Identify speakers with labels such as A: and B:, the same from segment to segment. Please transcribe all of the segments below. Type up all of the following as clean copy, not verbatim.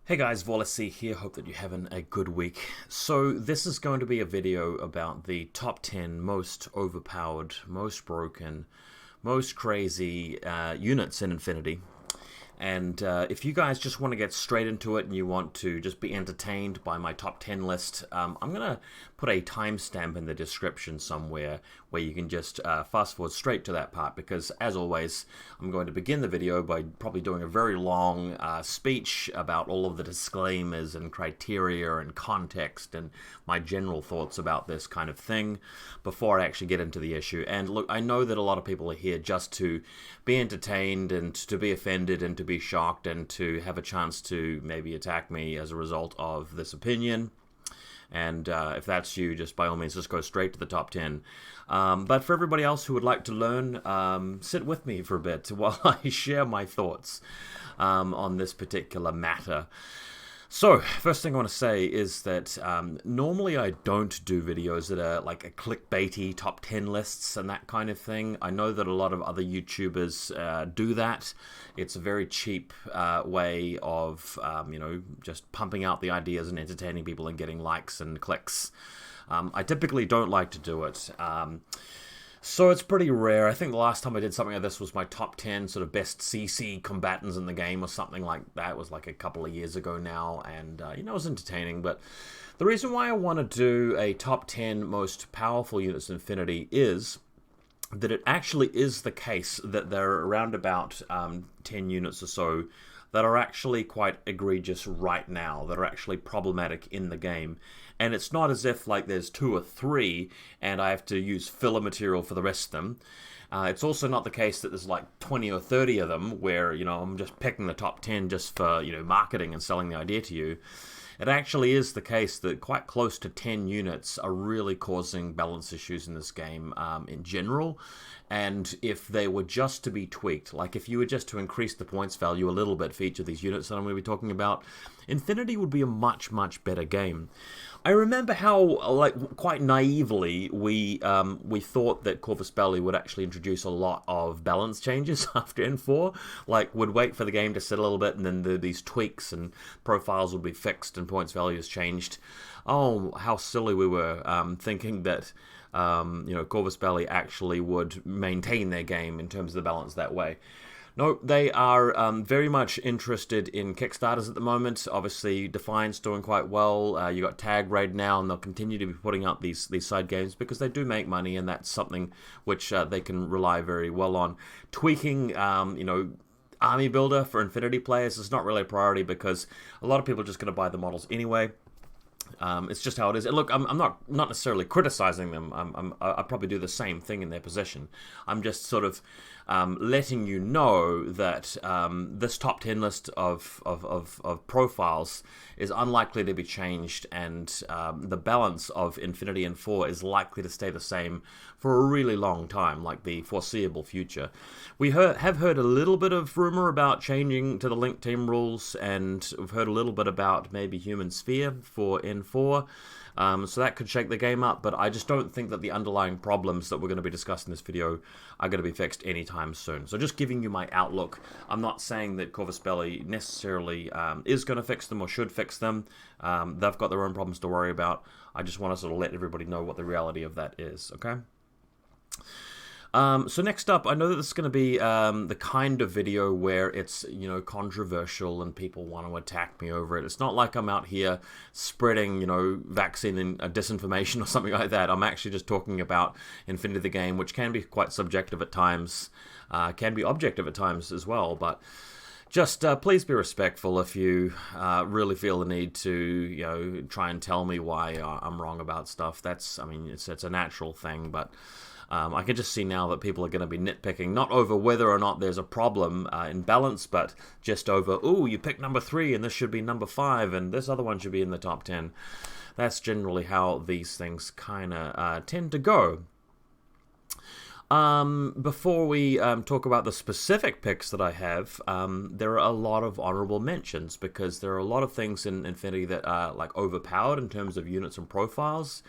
A: Hey guys, VaulSC here, hope that you're having a good week. So this is going to be a video about the top 10 most overpowered, most broken, most crazy units in Infinity. And if you guys just want to get straight into it and you want to just be entertained by my top 10 list, I'm going to put a timestamp in the description somewhere where you can just fast forward straight to that part, because as always, I'm going to begin the video by probably doing a very long speech about all of the disclaimers and criteria and context and my general thoughts about this kind of thing before I actually get into the issue. And look, I know that a lot of people are here just to be entertained and to be offended and to be shocked and to have a chance to maybe attack me as a result of this opinion. And if that's you, just by all means, just go straight to the top 10. But for everybody else who would like to learn, sit with me for a bit while I share my thoughts on this particular matter. So, first thing I want to say is that normally I don't do videos that are like a clickbaity top 10 lists and that kind of thing. I know that a lot of other YouTubers do that. It's a very cheap way of, just pumping out the ideas and entertaining people and getting likes and clicks. I typically don't like to do it. So it's pretty rare. I think the last time I did something like this was my top 10 sort of best CC combatants in the game or something like that. It was like a couple of years ago now, and it was entertaining. But the reason why I want to do a top 10 most powerful units in Infinity is that it actually is the case that there are around about 10 units or so that are actually quite egregious right now, that are actually problematic in the game. And it's not as if like there's 2 or 3 and I have to use filler material for the rest of them. It's also not the case that there's like 20 or 30 of them where, I'm just picking the top 10 just for, marketing and selling the idea to you. It actually is the case that quite close to 10 units are really causing balance issues in this game in general. And if they were just to be tweaked, like if you were just to increase the points value a little bit for each of these units that I'm going to be talking about, Infinity would be a much, much better game. I remember how, like, quite naively, we thought that Corvus Belli would actually introduce a lot of balance changes after N4. Like, would wait for the game to sit a little bit, and then these tweaks and profiles would be fixed and points values changed. Oh, how silly we were thinking that, Corvus Belli actually would maintain their game in terms of the balance that way. No, they are very much interested in Kickstarters at the moment. Obviously, Defiant's doing quite well. You got Tag Raid now, and they'll continue to be putting out these side games because they do make money, and that's something which they can rely very well on. Tweaking, Army Builder for Infinity players is not really a priority because a lot of people are just going to buy the models anyway. It's just how it is. And look, I'm not necessarily criticizing them. I probably do the same thing in their position. I'm just sort of letting you know that this top 10 list of profiles is unlikely to be changed, and the balance of Infinity and 4 is likely to stay the same for a really long time, like the foreseeable future. We have heard a little bit of rumor about changing to the Link Team rules, and we've heard a little bit about maybe Human Sphere for N4. So that could shake the game up, but I just don't think that the underlying problems that we're going to be discussing in this video are going to be fixed anytime soon. So just giving you my outlook. I'm not saying that Corvus Belli necessarily is going to fix them or should fix them. They've got their own problems to worry about. I just want to sort of let everybody know what the reality of that is, okay? So next up, I know that this is going to be the kind of video where it's, controversial and people want to attack me over it. It's not like I'm out here spreading, vaccine and disinformation or something like that. I'm actually just talking about Infinity the game, which can be quite subjective at times, can be objective at times as well, but just please be respectful if you really feel the need to, try and tell me why I'm wrong about stuff. It's a natural thing, but I can just see now that people are going to be nitpicking, not over whether or not there's a problem in balance, but just over, ooh, you picked number 3 and this should be number 5 and this other one should be in the top 10. That's generally how these things kind of tend to go. Before we talk about the specific picks that I have, there are a lot of honorable mentions because there are a lot of things in Infinity that are like overpowered in terms of units and profiles.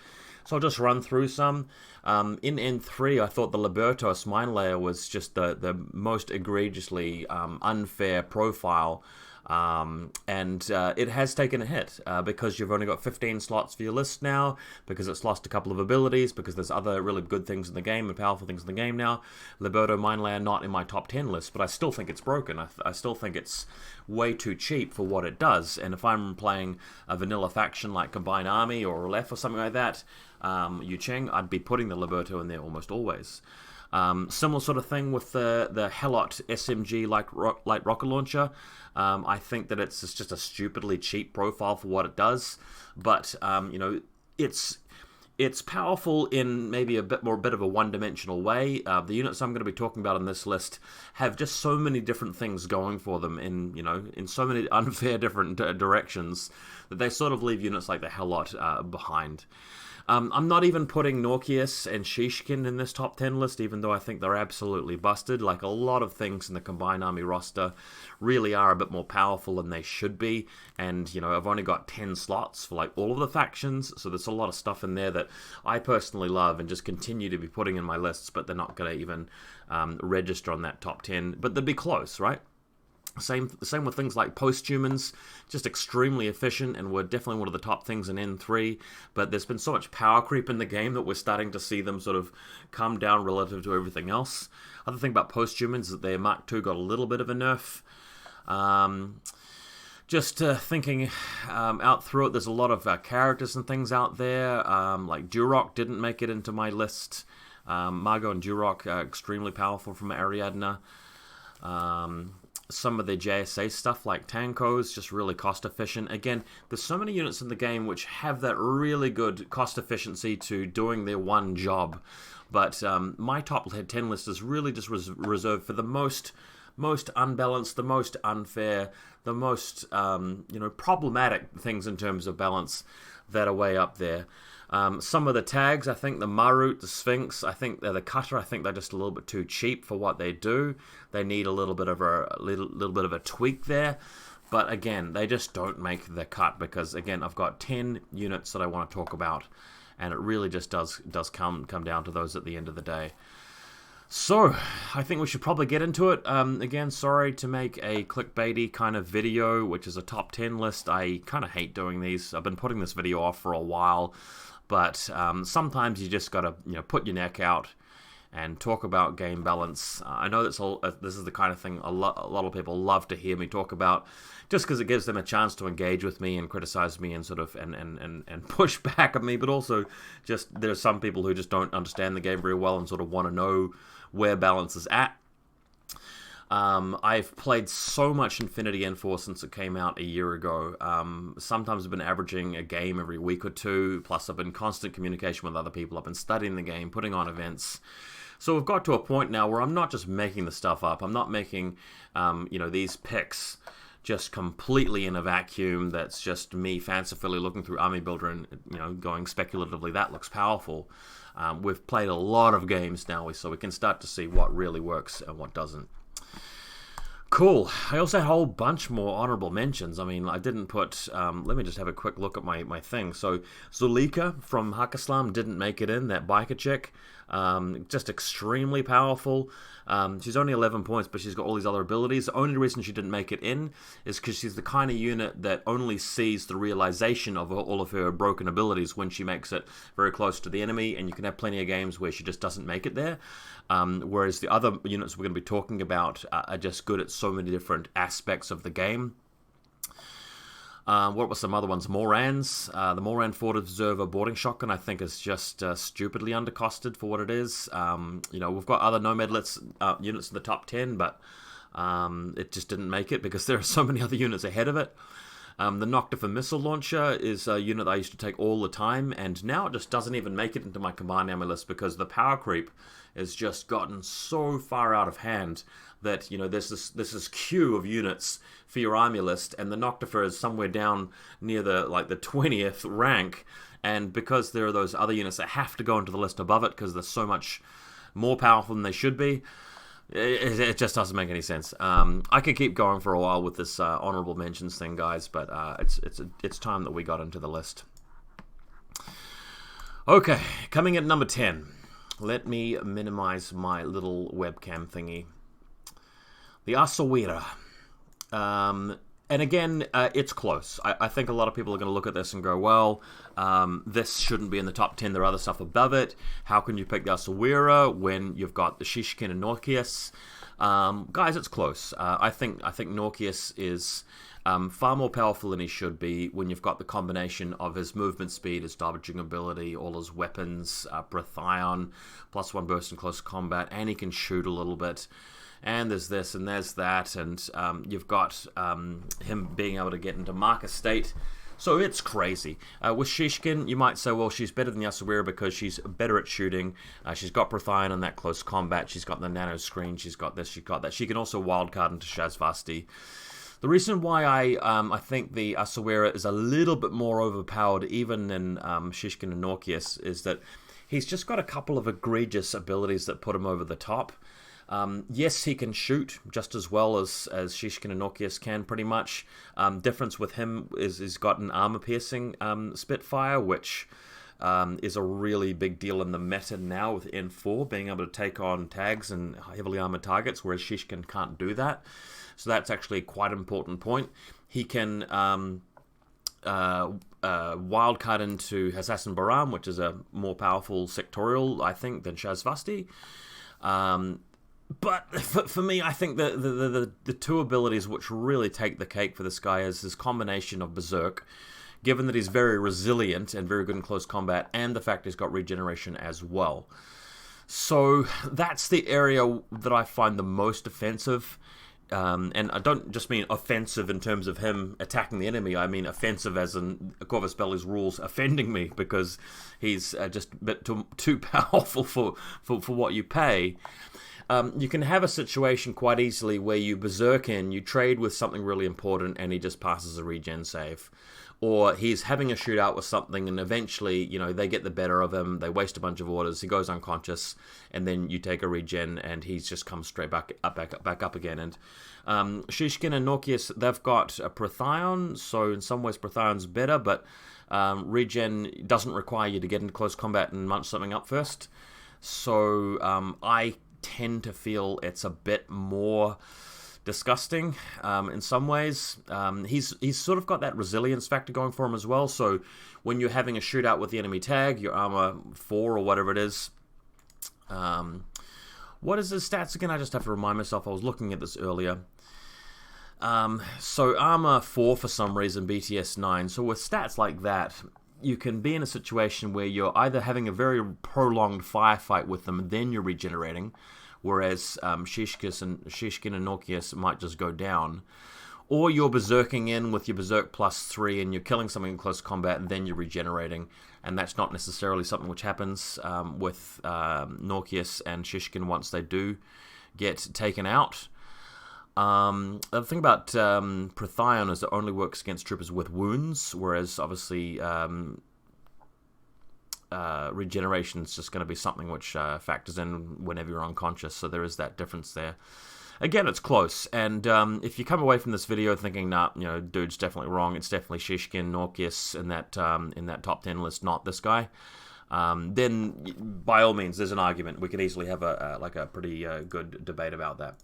A: So I'll just run through some. In N3, I thought the Libertos Mine Layer was just the most egregiously unfair profile It has taken a hit because you've only got 15 slots for your list now, because it's lost a couple of abilities, because there's other really good things in the game and powerful things in the game now. Liberto Minelayer not in my top 10 list, but I still think it's broken. I still think it's way too cheap for what it does. And if I'm playing a vanilla faction like Combined Army or Aleph or something like that, Yu Cheng, I'd be putting the Liberto in there almost always. Similar sort of thing with the Helot SMG like rocket launcher. I think that it's just a stupidly cheap profile for what it does, but you know, it's powerful in maybe a bit of a one-dimensional way. The units I'm going to be talking about on this list have just so many different things going for them in so many unfair different directions that they sort of leave units like the Helot behind. I'm not even putting Norkius and Shishkin in this top 10 list, even though I think they're absolutely busted. Like, a lot of things in the Combined Army roster really are a bit more powerful than they should be. And, you know, I've only got 10 slots for, like, all of the factions, so there's a lot of stuff in there that I personally love and just continue to be putting in my lists, but they're not going to even register on that top 10. But they'd be close, right? Same with things like Posthumans, just extremely efficient, and were definitely one of the top things in N3, but there's been so much power creep in the game that we're starting to see them sort of come down relative to everything else. Other thing about Posthumans is that their Mark II got a little bit of a nerf. Thinking out through it, there's a lot of characters and things out there, like Durok didn't make it into my list. Margot and Durok are extremely powerful from Ariadna. Some of the JSA stuff like Tankos, just really cost efficient. Again, there's so many units in the game which have that really good cost efficiency to doing their one job. But my top 10 list is really just reserved for the most unbalanced, the most unfair, the most problematic things in terms of balance that are way up there. Some of the tags, I think the Marut, the Sphinx, I think they're the Cutter. I think they're just a little bit too cheap for what they do. They need a little bit of a tweak there. But again, they just don't make the cut because, again, I've got 10 units that I want to talk about, and it really just does come down to those at the end of the day. So, I think we should probably get into it. Again, sorry to make a clickbaity kind of video, which is a top 10 list. I kind of hate doing these. I've been putting this video off for a while. But sometimes you just got to put your neck out and talk about game balance. I know this is the kind of thing a lot of people love to hear me talk about, just because it gives them a chance to engage with me and criticize me and sort of and push back at me. But also, just there's some people who just don't understand the game very well and sort of want to know where balance is at. I've played so much Infinity N4 since it came out a year ago. Sometimes I've been averaging a game every week or two, plus I've been in constant communication with other people. I've been studying the game, putting on events. So we've got to a point now where I'm not just making the stuff up. I'm not making, these picks just completely in a vacuum that's just me fancifully looking through Army Builder and, going speculatively, that looks powerful. We've played a lot of games now, so we can start to see what really works and what doesn't. Cool. I also had a whole bunch more honorable mentions. I mean, I didn't put... let me just have a quick look at my thing. So, Zulika from Hakislam didn't make it in, that biker chick. Just extremely powerful. She's only 11 points, but she's got all these other abilities. The only reason she didn't make it in is because she's the kind of unit that only sees the realization of all of her broken abilities when she makes it very close to the enemy, and you can have plenty of games where she just doesn't make it there. Whereas the other units we're going to be talking about are just good at so many different aspects of the game. What were some other ones? Morans. The Moran Fort Observer boarding shotgun, I think, is just stupidly undercosted for what it is. We've got other Nomadlets units in the top 10, but it just didn't make it because there are so many other units ahead of it. The Noctifer missile launcher is a unit that I used to take all the time, and now it just doesn't even make it into my combined army list because the power creep has just gotten so far out of hand that, there's this queue of units for your army list, and the Noctifer is somewhere down near the 20th rank, and because there are those other units that have to go into the list above it because they're so much more powerful than they should be, it just doesn't make any sense. I could keep going for a while with this honorable mentions thing, guys, but it's time that we got into the list. Okay, coming at number 10. Let me minimize my little webcam thingy. The Asawira. And again, it's close. I think a lot of people are going to look at this and go, well, this shouldn't be in the top 10. There are other stuff above it. How can you pick the Asawira when you've got the Shishkin and Norkius? Guys, it's close. I think Norkius is far more powerful than he should be when you've got the combination of his movement speed, his dodging ability, all his weapons, Brathion, +1 burst in close combat, and he can shoot a little bit. And there's this and there's that, and you've got him being able to get into Marcus state. So it's crazy. With Shishkin, you might say, well, she's better than Yasawira because she's better at shooting. She's got Brathion in that close combat. She's got the nano screen. She's got this. She's got that. She can also wildcard into Shazvasti. The reason why I think the Asawira is a little bit more overpowered even than Shishkin and Norkius is that he's just got a couple of egregious abilities that put him over the top. Yes, he can shoot just as well as Shishkin and Norkius can, pretty much. Difference with him is he's got an armor-piercing Spitfire, which is a really big deal in the meta now with N4, being able to take on tags and heavily armored targets, whereas Shishkin can't do that. So that's actually quite an important point. He can wildcard into Assassin Baram, which is a more powerful sectorial, I think, than Shazvasti. But for me, I think the two abilities which really take the cake for this guy is this combination of Berserk, given that he's very resilient and very good in close combat, and the fact he's got regeneration as well. So that's the area that I find the most offensive. And I don't just mean offensive in terms of him attacking the enemy. I mean offensive as in Corvus Belli's rules offending me because he's just a bit too powerful for what you pay. You can have a situation quite easily where you berserk in, you trade with something really important, and he just passes a regen save. Or he's having a shootout with something, and eventually, they get the better of him, they waste a bunch of orders, he goes unconscious, and then you take a regen, and he's just comes straight back up again. And Shishkin and Norkius, they've got a Brathion, so in some ways Brathion's better, but regen doesn't require you to get into close combat and munch something up first. So I tend to feel it's a bit more disgusting in some ways. He's sort of got that resilience factor going for him as well, so when you're having a shootout with the enemy tag, your armor 4 or whatever it is, what is his stats again? I just have to remind myself, I was looking at this earlier. So armor 4 for some reason, BTS 9, so with stats like that, you can be in a situation where you're either having a very prolonged firefight with them and then you're regenerating, whereas Shishkin and Norkius might just go down, or you're berserking in with your berserk +3 and you're killing something in close combat and then you're regenerating, and that's not necessarily something which happens with Norkius and Shishkin once they do get taken out. The thing about Brathion is it only works against troopers with wounds, whereas obviously regeneration is just going to be something which factors in whenever you're unconscious, so there is that difference there. Again, it's close, and if you come away from this video thinking, nah, dude's definitely wrong, it's definitely Shishkin, Norkius in that top 10 list, not this guy, then by all means, there's an argument. We could easily have a pretty good debate about that.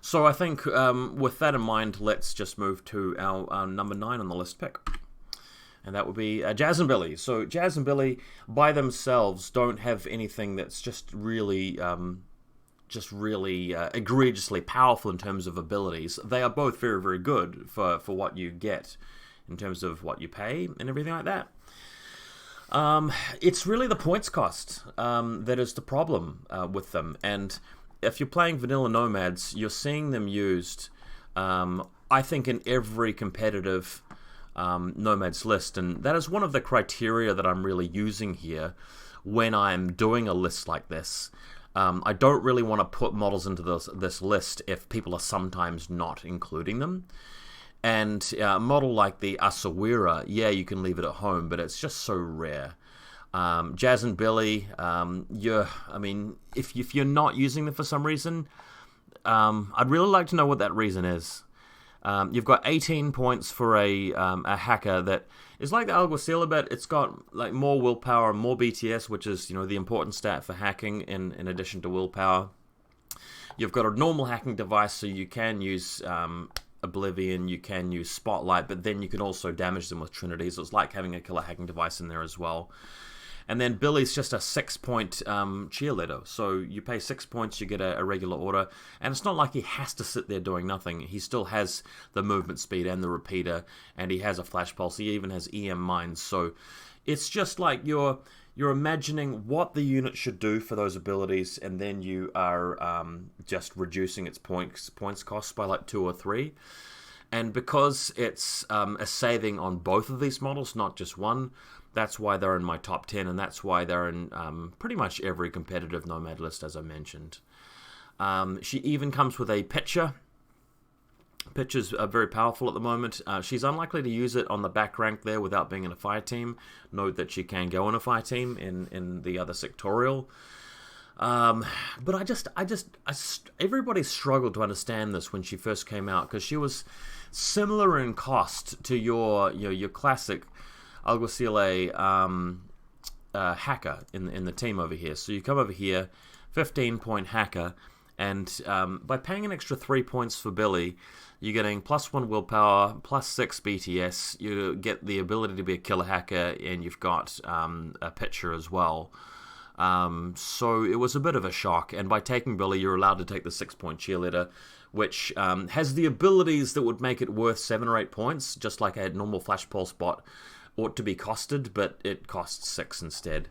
A: So I think with that in mind, let's just move to our number 9 on the list pick. And that would be Jazz and Billy. So Jazz and Billy by themselves don't have anything that's just really egregiously powerful in terms of abilities. They are both very, very good for what you get in terms of what you pay and everything like that. It's really the points cost that is the problem with them. And if you're playing vanilla Nomads, you're seeing them used, I think, in every competitive Nomads list, and that is one of the criteria that I'm really using here when I'm doing a list like this. I don't really want to put models into this list if people are sometimes not including them. And a model like the Asawira, yeah, you can leave it at home, but it's just so rare. Jazz and Billy, if you're not using them for some reason, I'd really like to know what that reason is. You've got 18 points for a hacker that is like the Alguacil a bit. It's got like more willpower, more BTS, which is the important stat for hacking in addition to willpower. You've got a normal hacking device, so you can use Oblivion, you can use Spotlight, but then you can also damage them with Trinity, so it's like having a killer hacking device in there as well. And then Billy's just a 6-point cheerleader. So you pay 6 points, you get a regular order. And it's not like he has to sit there doing nothing. He still has the movement speed and the repeater, and he has a flash pulse. He even has EM mines. So it's just like you're imagining what the unit should do for those abilities, and then you are just reducing its points cost by like 2 or 3. And because it's a saving on both of these models, not just one, that's why they're in my top 10, and that's why they're in pretty much every competitive Nomad list, as I mentioned. She even comes with a pitcher. Pitchers are very powerful at the moment. She's unlikely to use it on the back rank there without being in a fire team. Note that she can go in a fire team in the other sectorial. But everybody struggled to understand this when she first came out, because she was similar in cost to your classic Alguacile hacker in the team over here. So you come over here, 15-point hacker, and by paying an extra 3 points for Billy, you're getting +1 willpower, +6 BTS, you get the ability to be a killer hacker, and you've got a pitcher as well. So it was a bit of a shock, and by taking Billy, you're allowed to take the 6-point cheerleader, which has the abilities that would make it worth 7 or 8 points, just like a normal Flash Pulse bot ought to be costed, but it costs 6 instead.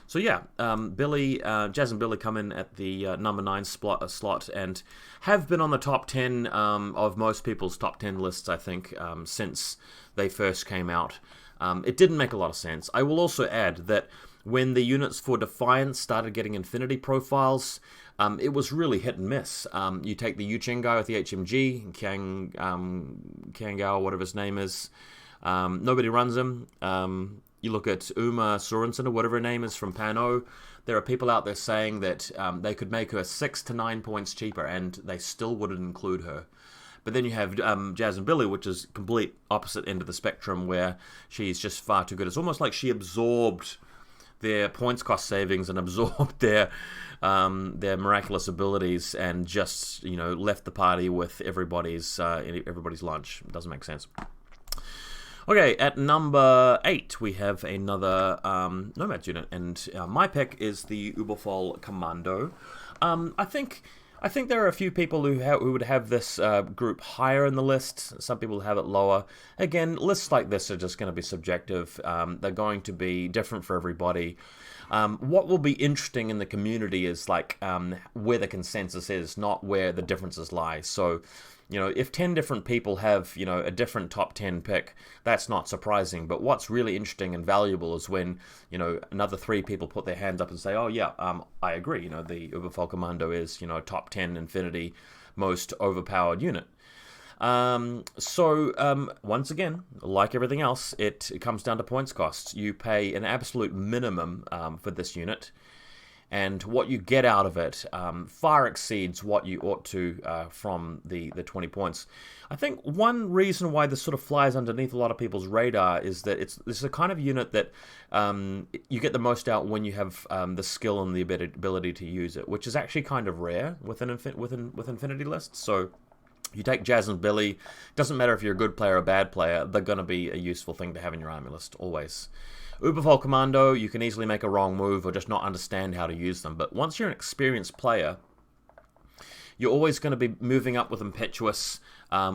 A: So yeah, Jazz and Billy come in at the number 9 slot and have been on the top 10 of most people's top 10 lists, I think, since they first came out. It didn't make a lot of sense. I will also add that when the units for Defiance started getting infinity profiles, it was really hit and miss. You take the Yucheng guy with the HMG, Kangao, whatever his name is, nobody runs him. You look at Uma Sorensen, or whatever her name is, from Pano. There are people out there saying that they could make her 6 to 9 points cheaper, and they still wouldn't include her. But then you have Jazz and Billy, which is complete opposite end of the spectrum, where she's just far too good. It's almost like she absorbed their points cost savings and absorbed their miraculous abilities, and just left the party with everybody's lunch. It doesn't make sense. Okay, at number 8 we have another Nomad unit, and my pick is the Überfall Commando. I think there are a few people who would have this group higher in the list. Some people have it lower. Again, lists like this are just going to be subjective. They're going to be different for everybody. What will be interesting in the community is like where the consensus is, not where the differences lie. So, if 10 different people have, a different top 10 pick, that's not surprising. But what's really interesting and valuable is when, another 3 people put their hands up and say, oh yeah, I agree, the Überfall Commando is, top 10 Infinity most overpowered unit. Once again, like everything else, it comes down to points costs. You pay an absolute minimum for this unit, and what you get out of it far exceeds what you ought to from the 20 points. I think one reason why this sort of flies underneath a lot of people's radar is that this is a kind of unit that you get the most out when you have the skill and the ability to use it, which is actually kind of rare with Infinity lists. So you take Jazz and Billy, doesn't matter if you're a good player or a bad player, they're going to be a useful thing to have in your army list, always. Überfall Commando, you can easily make a wrong move or just not understand how to use them, but once you're an experienced player, you're always going to be moving up with Impetuous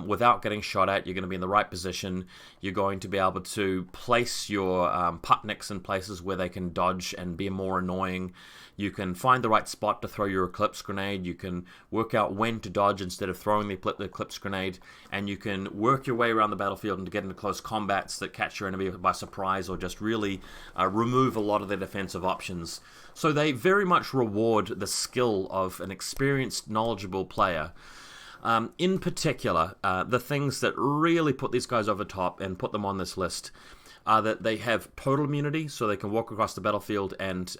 A: without getting shot at. You're going to be in the right position. You're going to be able to place your Putniks in places where they can dodge and be more annoying. You can find the right spot to throw your Eclipse Grenade. You can work out when to dodge instead of throwing the Eclipse Grenade. And you can work your way around the battlefield and get into close combats that catch your enemy by surprise, or just really remove a lot of their defensive options. So they very much reward the skill of an experienced, knowledgeable player. In particular, the things that really put these guys over top and put them on this list are that they have total immunity, so they can walk across the battlefield, and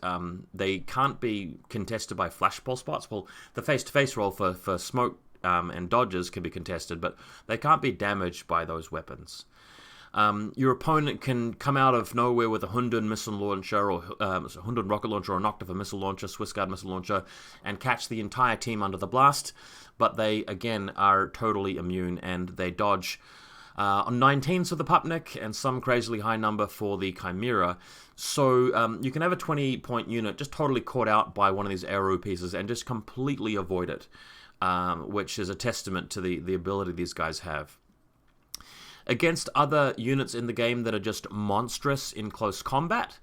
A: they can't be contested by flash pulse spots. Well, the face-to-face roll for smoke and dodges can be contested, but they can't be damaged by those weapons. Your opponent can come out of nowhere with a Hunden missile launcher, or Hunden rocket launcher, or Noctiva missile launcher, Swiss Guard missile launcher, and catch the entire team under the blast. But they, again, are totally immune, and they dodge on 19s for the Pupnik, and some crazily high number for the Chimera. So you can have a 20-point unit just totally caught out by one of these arrow pieces and just completely avoid it, which is a testament to the ability these guys have. Against other units in the game that are just monstrous in close combat,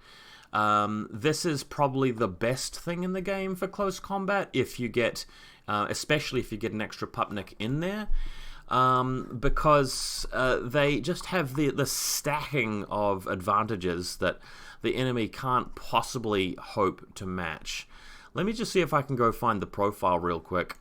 A: this is probably the best thing in the game for close combat, if you get, especially if you get an extra Pupnik in there, because they just have the stacking of advantages that the enemy can't possibly hope to match. Let me just see if I can go find the profile real quick.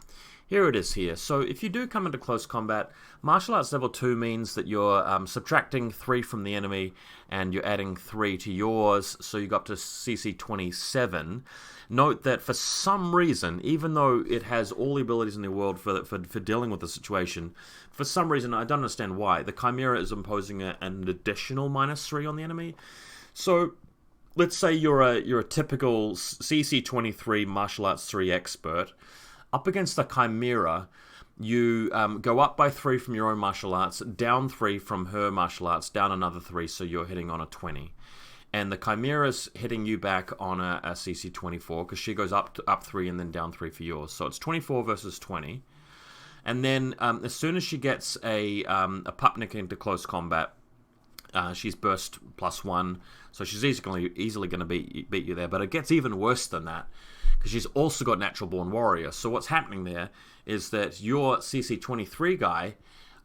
A: Here it is here. So if you do come into close combat, Martial Arts Level 2 means that you're subtracting 3 from the enemy and you're adding 3 to yours, so you go up to CC 27. Note that for some reason, even though it has all the abilities in the world for dealing with the situation, for some reason, I don't understand why, the Chimera is imposing an additional -3 on the enemy. So let's say you're a typical CC 23 Martial Arts 3 expert. Up against the Chimera, you go up by 3 from your own martial arts, down 3 from her martial arts, down another 3, so you're hitting on a 20. And the Chimera's hitting you back on a CC 24, because she goes up 3 and then down 3 for yours. So it's 24 versus 20. And then as soon as she gets a Pupnik into close combat, she's burst +1, so she's easily going to beat you there. But it gets even worse than that, because she's also got Natural Born Warrior. So what's happening there is that your CC 23 guy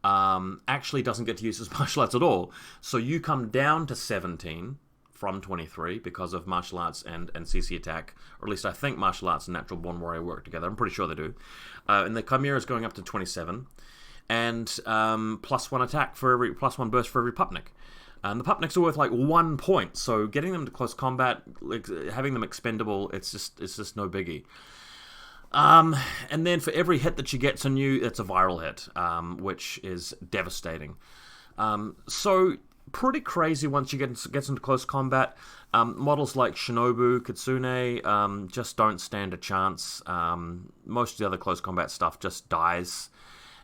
A: actually doesn't get to use his martial arts at all. So you come down to 17 from 23 because of martial arts and CC attack, or at least I think martial arts and Natural Born Warrior work together. I'm pretty sure they do. And the Chimera is going up to 27, and +1 attack for every, +1 burst for every Pupnik. And the Pupniks are worth like 1 point, so getting them to close combat, like, having them expendable, it's just no biggie. And then for every hit that she gets on you, it's a viral hit, which is devastating. So pretty crazy once you gets into close combat. Models like Shinobu, Kitsune just don't stand a chance. Most of the other close combat stuff just dies.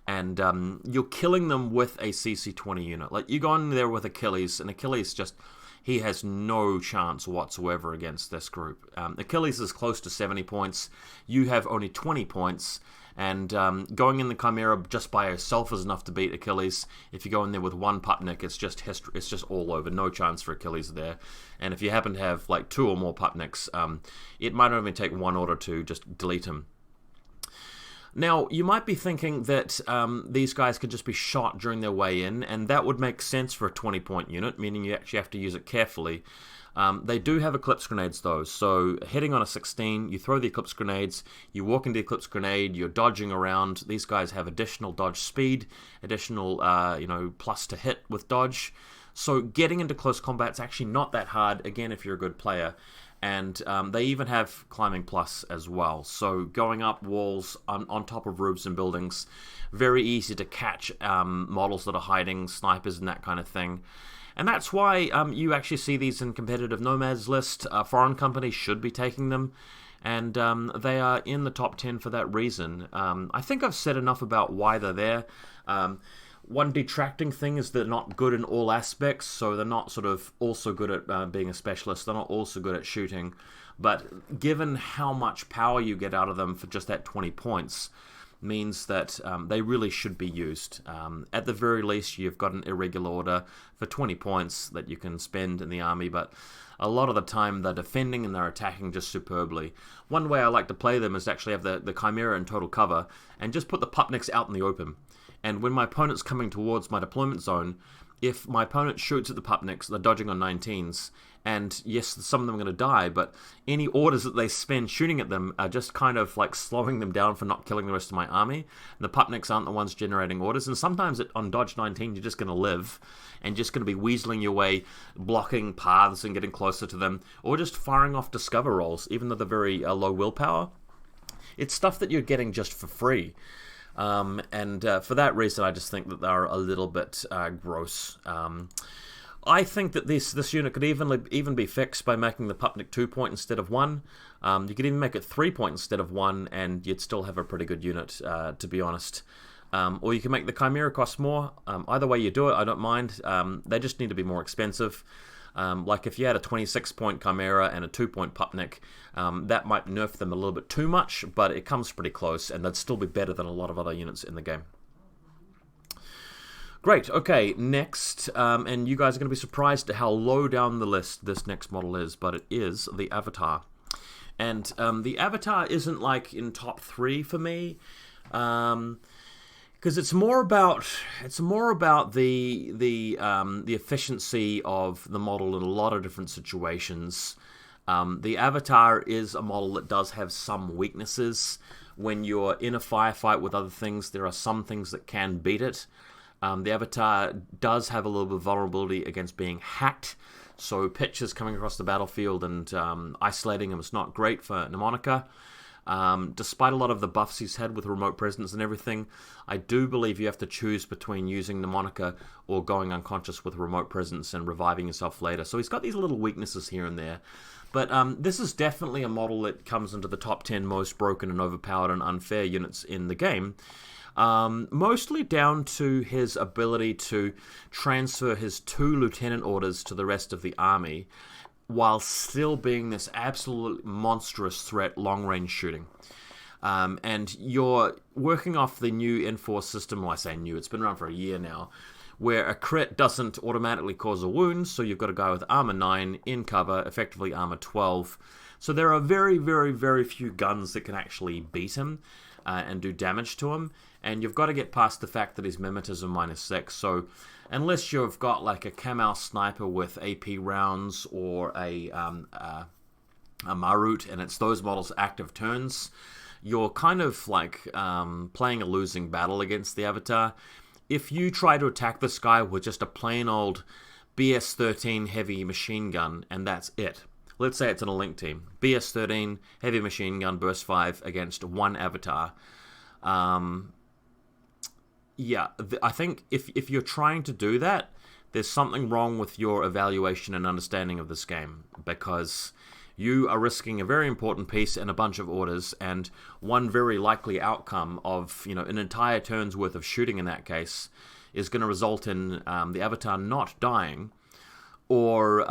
A: And you're killing them with a CC 20 unit. Like, you go in there with Achilles, and Achilles just, he has no chance whatsoever against this group. Achilles is close to 70 points. You have only 20 points. And going in the Chimera just by herself is enough to beat Achilles. If you go in there with one Pupnik, it's just history. It's just all over. No chance for Achilles there. And if you happen to have like 2 or more Pupniks, it might only take 1 order to just delete him. Now, you might be thinking that these guys could just be shot during their way in, and that would make sense for a 20-point unit, meaning you actually have to use it carefully. They do have Eclipse Grenades, though, so hitting on a 16, you throw the Eclipse Grenades, you walk into the Eclipse Grenade, you're dodging around. These guys have additional dodge speed, additional, plus to hit with dodge. So getting into close combat is actually not that hard, again, if you're a good player. And they even have climbing plus as well. So going up walls on top of roofs and buildings, very easy to catch models that are hiding, snipers and that kind of thing. And that's why you actually see these in competitive Nomads list. Foreign companies should be taking them. And they are in the top 10 for that reason. I think I've said enough about why they're there. One detracting thing is they're not good in all aspects, so they're not sort of also good at being a specialist, they're not also good at shooting, but given how much power you get out of them for just that 20 points, means that they really should be used. At the very least, you've got an irregular order for 20 points that you can spend in the army, but a lot of the time they're defending and they're attacking just superbly. One way I like to play them is to actually have the Chimera in total cover and just put the Pupniks out in the open. And when my opponent's coming towards my deployment zone, if my opponent shoots at the Pupniks, they're dodging on 19s, and yes, some of them are going to die, but any orders that they spend shooting at them are just kind of like slowing them down for not killing the rest of my army. And the Pupniks aren't the ones generating orders, and sometimes on dodge 19, you're just going to live, and just going to be weaseling your way, blocking paths and getting closer to them, or just firing off discover rolls, even though they're very low willpower. It's stuff that you're getting just for free. For that reason, I just think that they're a little bit gross. I think that this unit could even be fixed by making the Pupnik 2-point instead of 1. You could even make it 3-point instead of 1, and you'd still have a pretty good unit, to be honest. Or you can make the Chimera cost more. Either way you do it, I don't mind. They just need to be more expensive. Like if you had a 26-point Chimera and a 2-point Pupnik, that might nerf them a little bit too much, but it comes pretty close, and they'd still be better than a lot of other units in the game. Great, okay, next, and you guys are going to be surprised at how low down the list this next model is, but it is the Avatar. And the Avatar isn't like in top 3 for me, because it's more about the efficiency of the model in a lot of different situations. The Avatar is a model that does have some weaknesses. When you're in a firefight with other things, there are some things that can beat it. The Avatar does have a little bit of vulnerability against being hacked, so pitchers coming across the battlefield and isolating him is not great for Mnemonica. Despite a lot of the buffs he's had with remote presence and everything, I do believe you have to choose between using Mnemonica or going unconscious with remote presence and reviving yourself later. So he's got these little weaknesses here and there. But this is definitely a model that comes into the top 10 most broken and overpowered and unfair units in the game. Mostly down to his ability to transfer his 2 lieutenant orders to the rest of the army, while still being this absolute monstrous threat long-range shooting. And you're working off the new Enforce system. Well, I say new, it's been around for a year now, where a crit doesn't automatically cause a wound, so you've got a guy with armor 9 in cover, effectively armor 12. So there are very, very, very few guns that can actually beat him and do damage to him. And you've got to get past the fact that his mimetism -6. So unless you've got like a Kamau sniper with AP rounds or a Marut, and it's those models' active turns, you're kind of like playing a losing battle against the Avatar. If you try to attack this guy with just a plain old BS-13 heavy machine gun, and that's it. Let's say it's in a link team. BS-13 heavy machine gun burst 5 against 1 Avatar. Yeah, I think if you're trying to do that, there's something wrong with your evaluation and understanding of this game, because you are risking a very important piece and a bunch of orders, and one very likely outcome of an entire turn's worth of shooting in that case is going to result in the Avatar not dying, or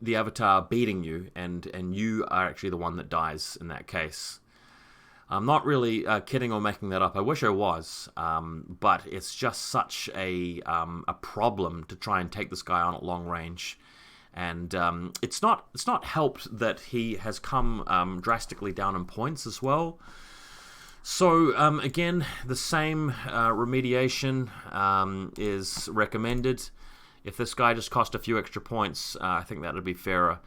A: the Avatar beating you, and you are actually the one that dies in that case. I'm not really kidding or making that up. I wish I was, but it's just such a problem to try and take this guy on at long range, and it's not helped that he has come drastically down in points as well. So again, the same remediation is recommended. If this guy just cost a few extra points, I think that would be fairer.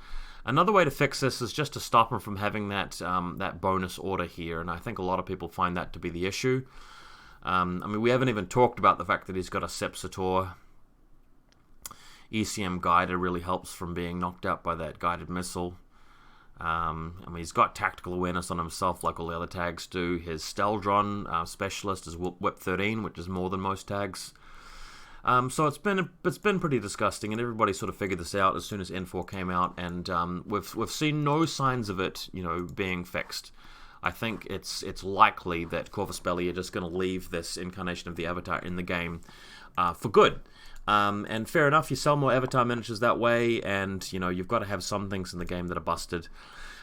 A: Another way to fix this is just to stop him from having that bonus order here, and I think a lot of people find that to be the issue. I mean, we haven't even talked about the fact that he's got a Sepsator. ECM Guider really helps from being knocked out by that guided missile. I mean, he's got tactical awareness on himself like all the other tags do. His Steldron specialist is Whip 13, which is more than most tags. So it's been pretty disgusting, and everybody sort of figured this out as soon as N4 came out, and we've seen no signs of it, being fixed. I think it's likely that Corvus Belli are just going to leave this incarnation of the Avatar in the game for good. And fair enough, you sell more Avatar miniatures that way, and you've got to have some things in the game that are busted.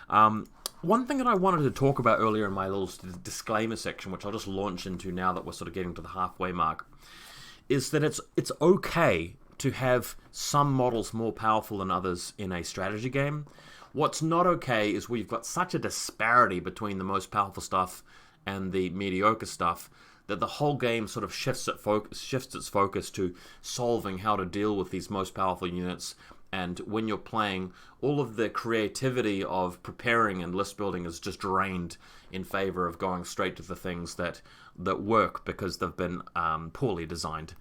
A: One thing that I wanted to talk about earlier in my little disclaimer section, which I'll just launch into now that we're sort of getting to the halfway mark, is that it's okay to have some models more powerful than others in a strategy game. What's not okay is where you've got such a disparity between the most powerful stuff and the mediocre stuff that the whole game sort of shifts its focus to solving how to deal with these most powerful units. And when you're playing, all of the creativity of preparing and list building is just drained in favor of going straight to the things that work because they've been poorly designed.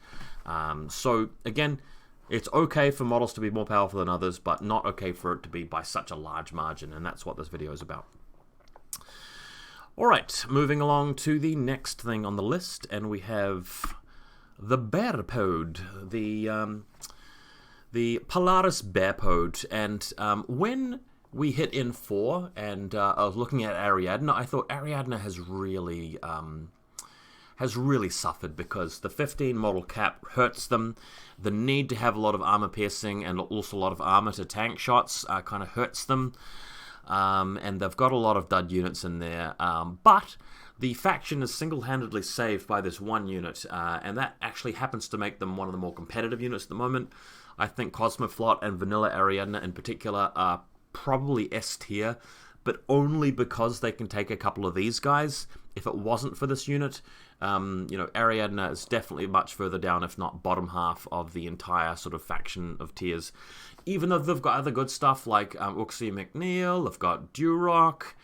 A: So again, it's okay for models to be more powerful than others, but not okay for it to be by such a large margin, and that's what this video is about. Alright, moving along to the next thing on the list, and we have the Bearpode, the Polaris Bearpode. And when we hit in 4, and I was looking at Ariadne, I thought Ariadne has really suffered because the 15 model cap hurts them. The need to have a lot of armor piercing and also a lot of armor to tank shots kind of hurts them. And they've got a lot of dud units in there, but the faction is single-handedly saved by this one unit, and that actually happens to make them one of the more competitive units at the moment. I think Cosmoflot and Vanilla Ariadne in particular are probably S tier, but only because they can take a couple of these guys. If it wasn't for this unit, Ariadne is definitely much further down, if not bottom half of the entire sort of faction of tiers. Even though they've got other good stuff like Uxie McNeil, they've got Durock,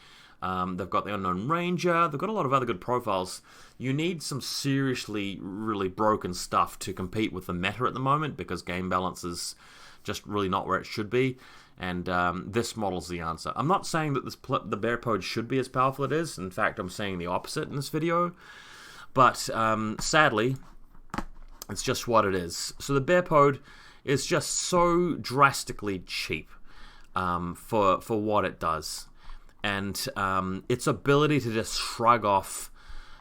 A: they've got the Unknown Ranger, they've got a lot of other good profiles. You need some seriously really broken stuff to compete with the meta at the moment because game balance is just really not where it should be. And this model's the answer. I'm not saying that the Bearpode should be as powerful as it is. In fact, I'm saying the opposite in this video. But sadly, it's just what it is. So the Bearpode is just so drastically cheap for what it does. And its ability to just shrug off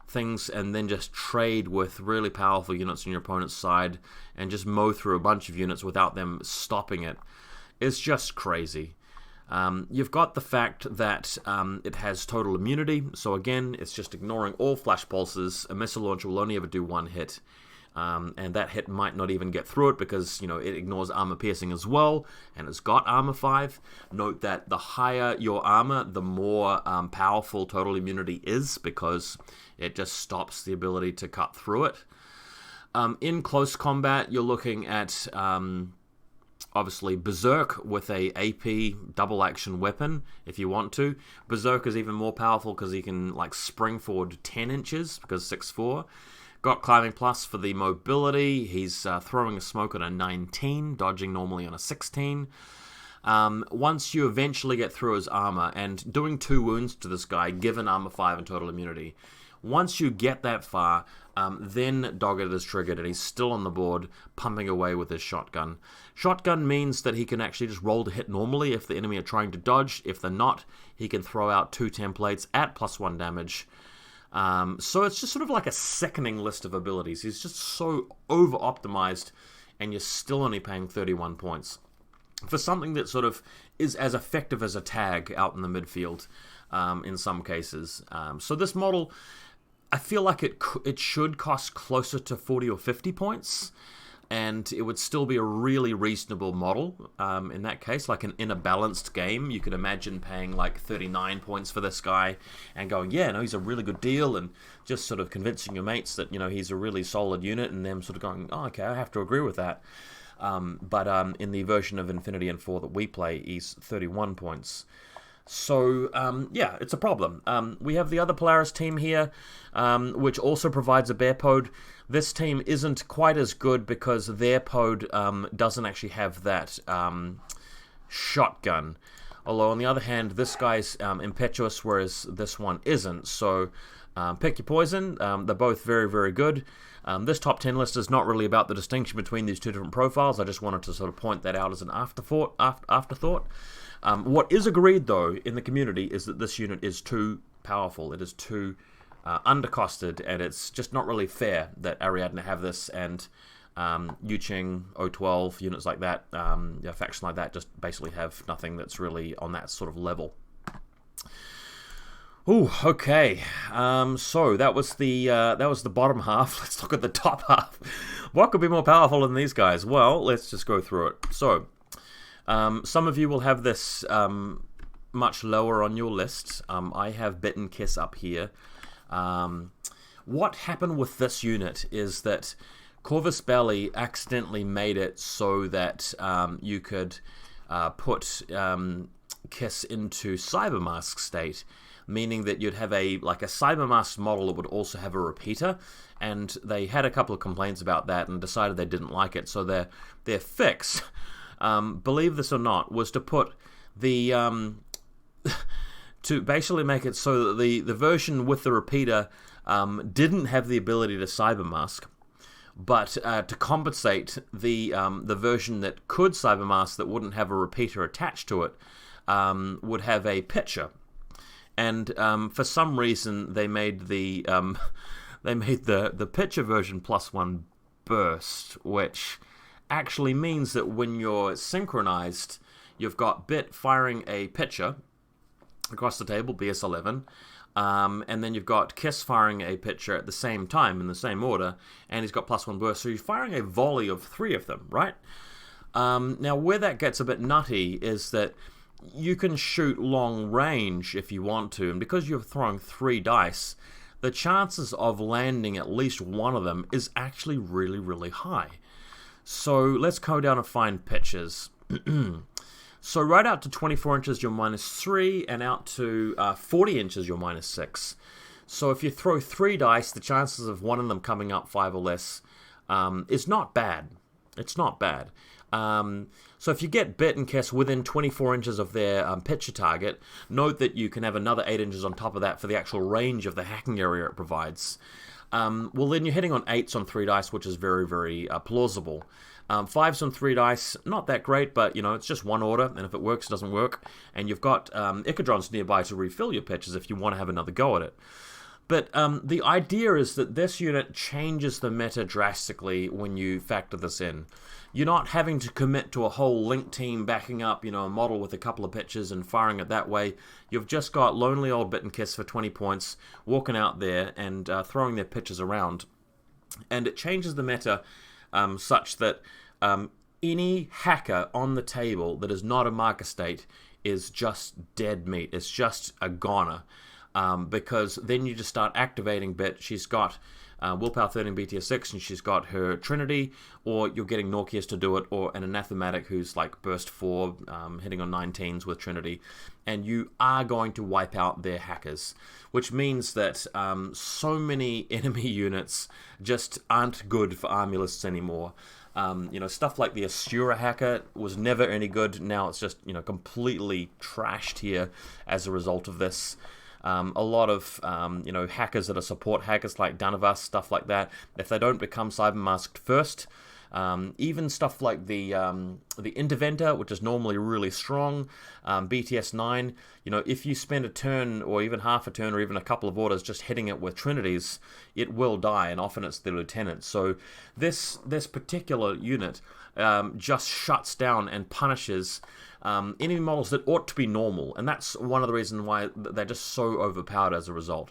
A: things and then just trade with really powerful units on your opponent's side and just mow through a bunch of units without them stopping it is just crazy. You've got the fact that it has total immunity, so again, it's just ignoring all flash pulses. A missile launcher will only ever do one hit, and that hit might not even get through it because, it ignores armor piercing as well, and it's got armor 5. Note that the higher your armor, the more powerful total immunity is because it just stops the ability to cut through it. In close combat, you're looking at obviously Berserk with a AP double action weapon if you want to. Berserk is even more powerful because he can spring forward 10 inches because 6'4". Got Climbing Plus for the mobility. He's throwing a smoke on a 19, dodging normally on a 16. Once you eventually get through his armor, and doing 2 wounds to this guy, given armor 5 and total immunity, once you get that far, then Dogged is triggered and he's still on the board, pumping away with his shotgun. Shotgun means that he can actually just roll to hit normally if the enemy are trying to dodge. If they're not, he can throw out 2 templates at +1 damage. So it's just sort of like a sickening list of abilities. He's just so over-optimized, and you're still only paying 31 points. For something that sort of is as effective as a tag out in the midfield in some cases. So this model, I feel like it should cost closer to 40 or 50 points, and it would still be a really reasonable model in that case. In a balanced game, you could imagine paying 39 points for this guy and going, yeah, no, he's a really good deal, and just sort of convincing your mates that, he's a really solid unit, and them sort of going, oh, okay, I have to agree with that. But in the version of Infinity and 4 that we play, he's 31 points. So, yeah, it's a problem. We have the other Polaris team here, which also provides a Bearpode. This team isn't quite as good because their pod doesn't actually have that shotgun. Although, on the other hand, this guy's impetuous, whereas this one isn't. So, pick your poison. They're both very, very good. This top 10 list is not really about the distinction between these two different profiles. I just wanted to sort of point that out as an afterthought. What is agreed, though, in the community is that this unit is too powerful. It is too undercosted, and it's just not really fair that Ariadne have this, and Yuching, O12, units like that, a faction like that, just basically have nothing that's really on that sort of level. Ooh, okay. So that was the bottom half. Let's look at the top half. What could be more powerful than these guys? Well, let's just go through it. So, some of you will have this much lower on your list. I have Bit and Kiss up here. What happened with this unit is that Corvus Belli accidentally made it so that you could put Kiss into Cybermask state, meaning that you'd have a Cybermask model that would also have a repeater, and they had a couple of complaints about that and decided they didn't like it, so their fix, believe this or not, was to put the to basically make it so that the version with the repeater didn't have the ability to cybermask, but to compensate, the version that could cybermask that wouldn't have a repeater attached to it would have a pitcher. And for some reason they made the pitcher version +1 burst, which actually means that when you're synchronized, you've got Bit firing a pitcher across the table, BS11, and then you've got Kiss firing a pitcher at the same time in the same order, and he's got +1 burst, so you're firing a volley of 3 of them, right? Now, where that gets a bit nutty is that you can shoot long range if you want to, and because you're throwing 3 dice, the chances of landing at least one of them is actually really, really high. So let's go down and find pitches. So right out to 24 inches, you're -3, and out to 40 inches, you're -6. So if you throw 3 dice, the chances of one of them coming up 5 or less is not bad. It's not bad. So if you get Bit and Kiss within 24 inches of their pitcher target, note that you can have another 8 inches on top of that for the actual range of the hacking area it provides. Well, then you're hitting on 8s on 3 dice, which is very, very plausible. 5s on 3 dice, not that great, but you know, it's just one order, and if it works, it doesn't work. And you've got Icadrons nearby to refill your pitches if you want to have another go at it. But the idea is that this unit changes the meta drastically when you factor this in. You're not having to commit to a whole link team backing up, you know, a model with a couple of pitches and firing it that way. You've just got lonely old Bit and Kiss for 20 points, walking out there and throwing their pitches around. And it changes the meta such that any hacker on the table that is not a marker state is just dead meat. It's just a goner. Because then you just start activating Bit. She's got Willpower 13 BTS6, and she's got her Trinity, or you're getting Norkius to do it, or an Anathematic who's like Burst 4, hitting on 19s with Trinity, and you are going to wipe out their hackers, which means that so many enemy units just aren't good for army lists anymore. You know, stuff like the Asura hacker was never any good. Now it's just, you know, completely trashed here as a result of this. A lot of you know, hackers that are support hackers like Danavas, stuff like that, if they don't become cybermasked first, even stuff like the Interventor, which is normally really strong, BTS9, you know, if you spend a turn or even half a turn or even a couple of orders just hitting it with Trinities, it will die, and often it's the Lieutenant. So this particular unit just shuts down and punishes enemy models that ought to be normal, and that's one of the reasons why they're just so overpowered as a result.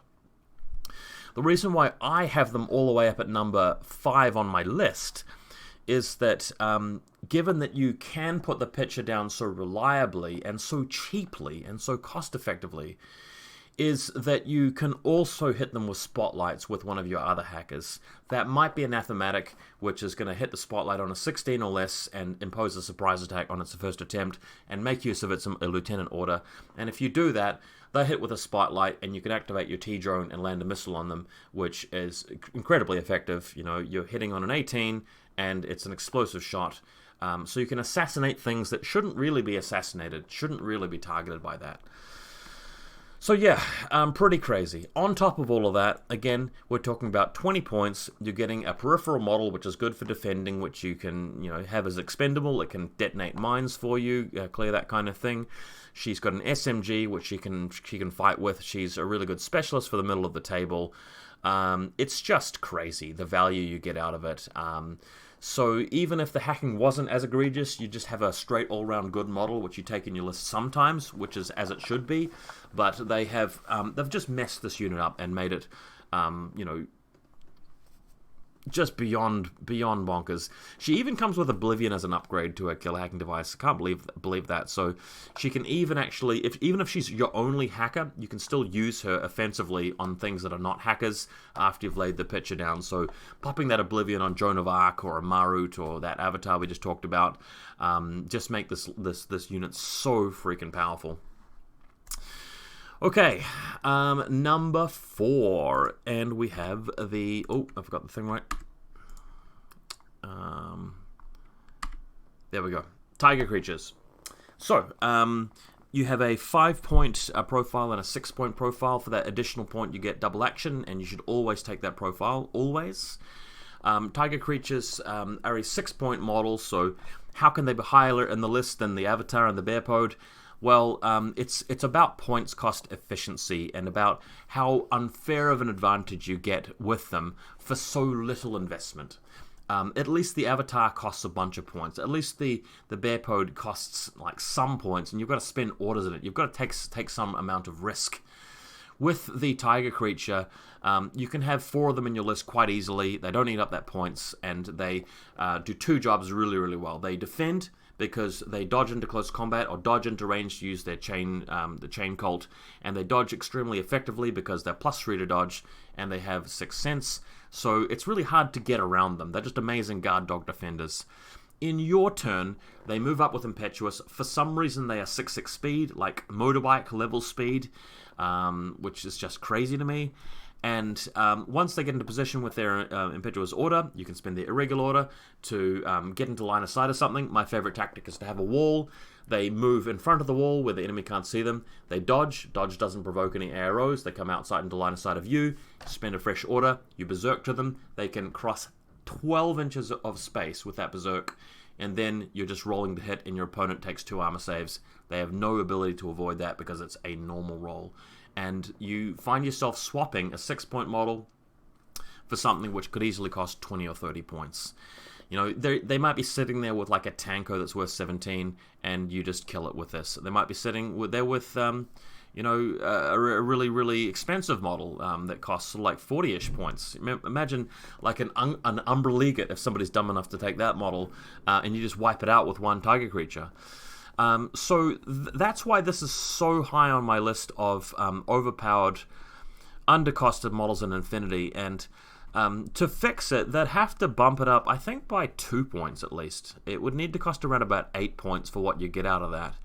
A: The reason why I have them all the way up at number 5 on my list is that given that you can put the pitcher down so reliably and so cheaply and so cost effectively, is that you can also hit them with spotlights with one of your other hackers. That might be Anathematic, which is going to hit the spotlight on a 16 or less and impose a surprise attack on its first attempt and make use of its lieutenant order. And if you do that, they hit with a spotlight and you can activate your T-drone and land a missile on them, which is incredibly effective. You know, you're hitting on an 18 and it's an explosive shot. So you can assassinate things that shouldn't really be assassinated, shouldn't really be targeted by that. So yeah, pretty crazy. On top of all of that, again, we're talking about 20 points. You're getting a peripheral model, which is good for defending, which you can, you know, have as expendable. It can detonate mines for you, clear that kind of thing. She's got an SMG, which she can fight with. She's a really good specialist for the middle of the table. It's just crazy, the value you get out of it. So even if the hacking wasn't as egregious, you just have a straight all-round good model, which you take in your list sometimes, which is as it should be. But they have they've just messed this unit up and made it, you know, just beyond bonkers. She even comes with Oblivion as an upgrade to her killer hacking device. I can't believe that. So she can even actually, even if she's your only hacker, you can still use her offensively on things that are not hackers after you've laid the pitcher down. So popping that Oblivion on Joan of Arc or a Marut or that Avatar we just talked about, just make this unit so freaking powerful. Okay, number 4, and we have the, oh, I forgot the thing right. There we go, Tiger Creatures. So, You have a 5-point profile and a 6-point profile. For that additional point, you get double action, and you should always take that profile, always. Tiger creatures are a 6-point model, so how can they be higher in the list than the Avatar and the Bearpode? Well, it's about points cost efficiency and about how unfair of an advantage you get with them for so little investment. At least the Avatar costs a bunch of points. At least the Bearpode costs like some points, and you've got to spend orders in it. You've got to take some amount of risk. With the Tiger creature, you can have 4 of them in your list quite easily. They don't eat up that points, and they do 2 jobs really, really well. They defend because they dodge into close combat or dodge into range to use their chain, the chain cult, and they dodge extremely effectively because they're +3 to dodge, and they have 6th sense. So it's really hard to get around them. They're just amazing guard dog defenders. In your turn, they move up with Impetuous. For some reason, they are 6/6 speed, like motorbike level speed, which is just crazy to me. And once they get into position with their Impetuous order, you can spend their irregular order to get into line of sight of something. My favorite tactic is to have a wall. They move in front of the wall where the enemy can't see them. They dodge. Dodge doesn't provoke any arrows. They come outside into line of sight of you. Spend a fresh order. You berserk to them. They can cross 12 inches of space with that berserk, and then you're just rolling the hit and your opponent takes 2 armor saves. They have no ability to avoid that because it's a normal roll. And you find yourself swapping a 6-point model for something which could easily cost 20 or 30 points. You know, they might be sitting there with like a Tanko that's worth 17, and you just kill it with this. They might be sitting there with, you know, a really, really expensive model that costs like 40-ish points. Imagine like an Umbra Legate if somebody's dumb enough to take that model, and you just wipe it out with 1 Tiger creature. So that's why this is so high on my list of overpowered, undercosted models in Infinity, and to fix it, they'd have to bump it up, I think, by 2 points at least. It would need to cost around about 8 points for what you get out of that.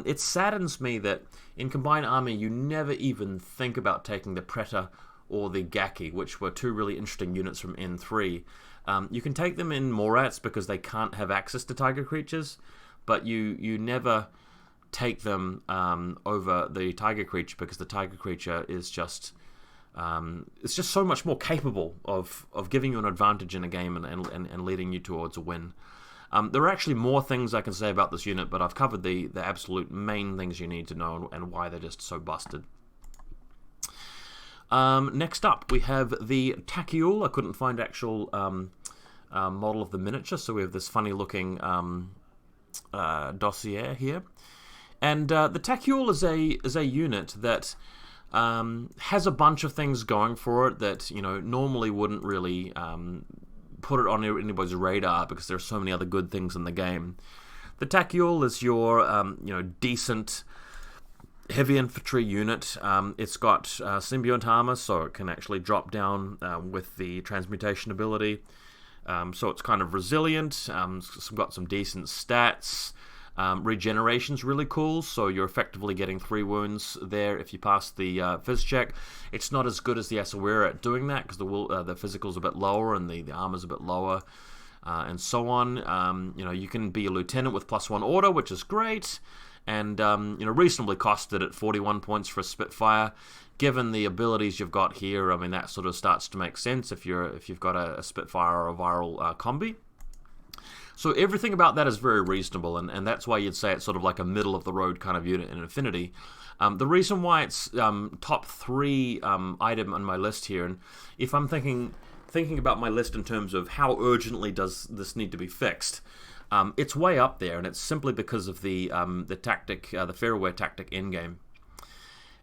A: It saddens me that in Combined Army, you never even think about taking the Preta or the Gaki, which were 2 really interesting units from N3. You can take them in Morats because they can't have access to Tiger creatures, but you never take them over the Tiger creature because the Tiger creature is just it's just so much more capable of giving you an advantage in a game and leading you towards a win. There are actually more things I can say about this unit, but I've covered the absolute main things you need to know and why they're just so busted. Next up, we have the Tachiul. I couldn't find actual model of the miniature, so we have this funny-looking dossier here. And the Tachiul is a unit that has a bunch of things going for it that, you know, normally wouldn't really put it on anybody's radar because there are so many other good things in the game. The Tachiul is your, you know, decent heavy infantry unit. It's got symbiont armor, so it can actually drop down with the transmutation ability. So it's kind of resilient. It's got some decent stats. Regeneration's really cool, so you're effectively getting 3 wounds there if you pass the phys check. It's not as good as the Asawira at doing that because the physical's a bit lower and the armor's a bit lower, and so on. You know, you can be a lieutenant with +1 order, which is great, and you know, reasonably costed at 41 points for a Spitfire. Given the abilities you've got here, I mean, that sort of starts to make sense if you've got a Spitfire or a viral combi. So everything about that is very reasonable, and that's why you'd say it's sort of like a middle-of-the-road kind of unit in Infinity. The reason why it's top 3 item on my list here, and if I'm thinking about my list in terms of how urgently does this need to be fixed, it's way up there, and it's simply because of the tactic, the Fairware tactic in-game.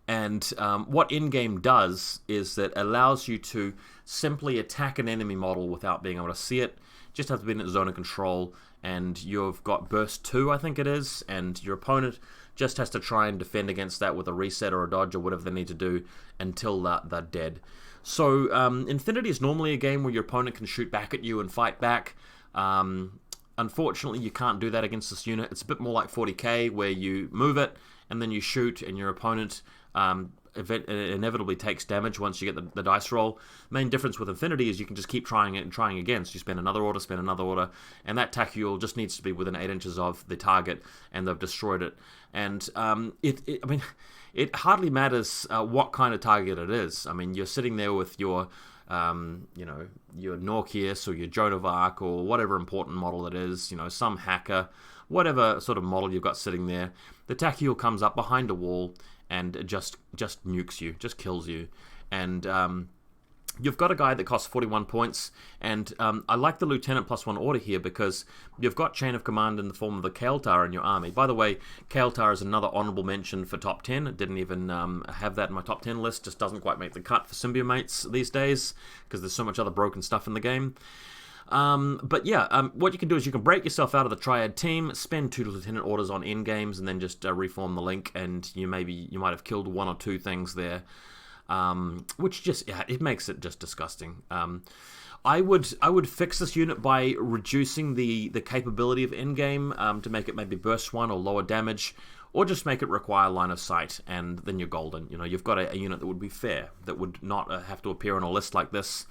A: And what in-game does is that allows you to simply attack an enemy model without being able to see it. Just have to be in its zone of control, and you've got burst 2, I think it is, and your opponent just has to try and defend against that with a reset or a dodge or whatever they need to do until they're dead. So Infinity is normally a game where your opponent can shoot back at you and fight back. Unfortunately, you can't do that against this unit. It's a bit more like 40k, where you move it and then you shoot, and your opponent inevitably takes damage once you get the dice roll. Main difference with Infinity is you can just keep trying it and trying again. So you spend another order, and that Tachyon just needs to be within 8 inches of the target, and they've destroyed it. And I mean, it hardly matters what kind of target it is. I mean, you're sitting there with your your Norkius or your Joan of Arc or whatever important model it is, some hacker, whatever sort of model you've got sitting there. The Tachyon comes up behind a wall and just nukes you, just kills you. And you've got a guy that costs 41 points, and I like the Lieutenant +1 order here because you've got Chain of Command in the form of the Kael'thar in your army. By the way, Kael'thar is another honorable mention for top 10. I didn't even have that in my top 10 list, just doesn't quite make the cut for Symbiomates these days because there's so much other broken stuff in the game. But yeah, what you can do is you can break yourself out of the Triad team, spend 2 Lieutenant orders on end games, and then just reform the link, and you might have killed 1 or 2 things there. Which just, yeah, it makes it just disgusting. I would fix this unit by reducing the capability of endgame to make it maybe burst 1 or lower damage, or just make it require line of sight, and then you're golden. You've got a unit that would be fair, that would not have to appear on a list like this,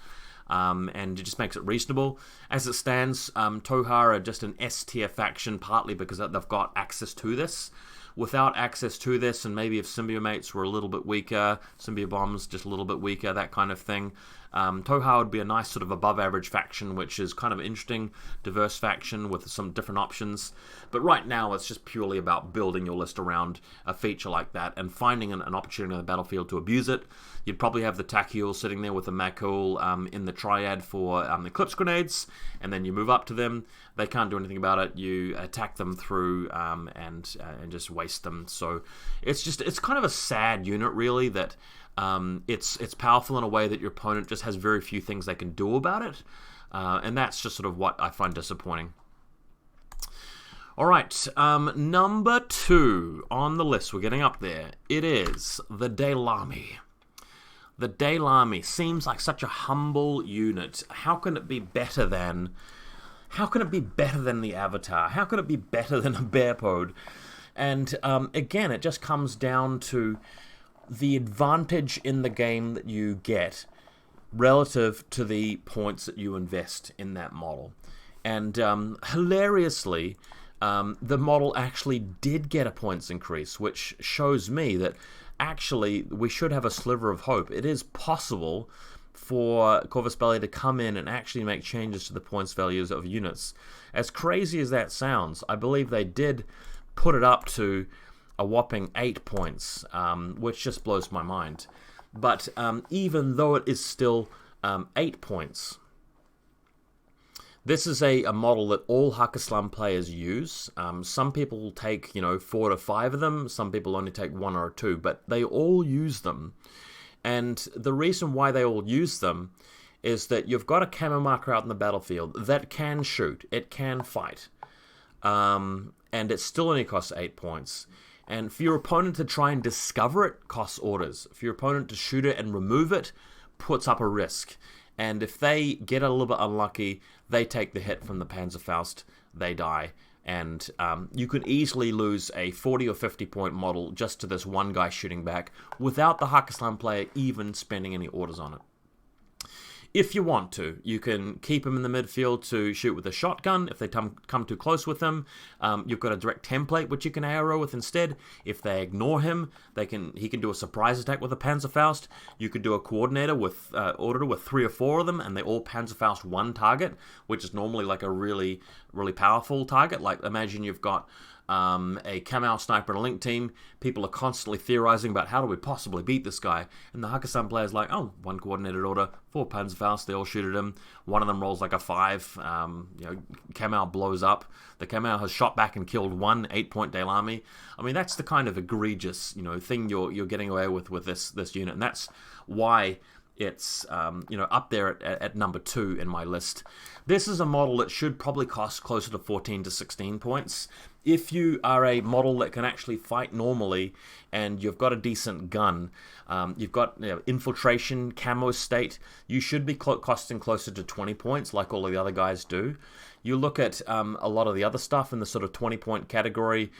A: and it just makes it reasonable. As it stands, Tohar are just an S tier faction, partly because they've got access to this. Without access to this, and maybe if Symbiomates were a little bit weaker, Symbiobombs just a little bit weaker, that kind of thing, Tohar would be a nice sort of above average faction, which is kind of an interesting, diverse faction with some different options. But right now, it's just purely about building your list around a feature like that and finding an opportunity on the battlefield to abuse it. You'd probably have the Tachyon sitting there with the Makul in the Triad for Eclipse Grenades, and then you move up to them. They can't do anything about it. You attack them through and just waste them. So it's kind of a sad unit, really, that it's powerful in a way that your opponent just has very few things they can do about it, and that's just sort of what I find disappointing. Alright, number 2 on the list, we're getting up there. It is the Daylami. The Daylami seems like such a humble unit. How can it be better than the Avatar? How can it be better than a Bearpode? And again, it just comes down to the advantage in the game that you get relative to the points that you invest in that model. And hilariously, the model actually did get a points increase, which shows me that actually we should have a sliver of hope. It is possible for Corvus Belli to come in and actually make changes to the points values of units. As crazy as that sounds, I believe they did put it up to a whopping 8 points, which just blows my mind. But even though it is still 8 points, this is a model that all Haqqislam players use. Some people will take 4 to 5 of them, some people only take 1 or 2, but they all use them. And the reason why they all use them is that you've got a camo marker out in the battlefield that can shoot, it can fight, and it still only costs 8 points. And for your opponent to try and discover it, costs orders. For your opponent to shoot it and remove it, puts up a risk. And if they get a little bit unlucky, they take the hit from the Panzerfaust, they die. And you could easily lose a 40 or 50 point model just to this one guy shooting back without the Haqqislam player even spending any orders on it. If you want to, you can keep him in the midfield to shoot with a shotgun. If they come too close with him, you've got a direct template which you can ARO with instead. If they ignore him, he can do a surprise attack with a Panzerfaust. You could do a coordinator with order with 3 or 4 of them, and they all Panzerfaust one target, which is normally like a really, really powerful target. Like imagine you've got a Kamau sniper and a link team. People are constantly theorizing about how do we possibly beat this guy, and the Haqqislam player's like, oh, 1 coordinated order, 4 Panzerfaust, they all shoot at him, one of them rolls like a 5, Kamau blows up, the Kamau has shot back and killed 1 8-point Daylami. I mean, that's the kind of egregious thing you're getting away with this unit, and that's why it's up there at number 2 in my list. This is a model that should probably cost closer to 14 to 16 points. If you are a model that can actually fight normally and you've got a decent gun, you've got infiltration, camo state, you should be costing closer to 20 points like all of the other guys do. You look at a lot of the other stuff in the sort of 20-point category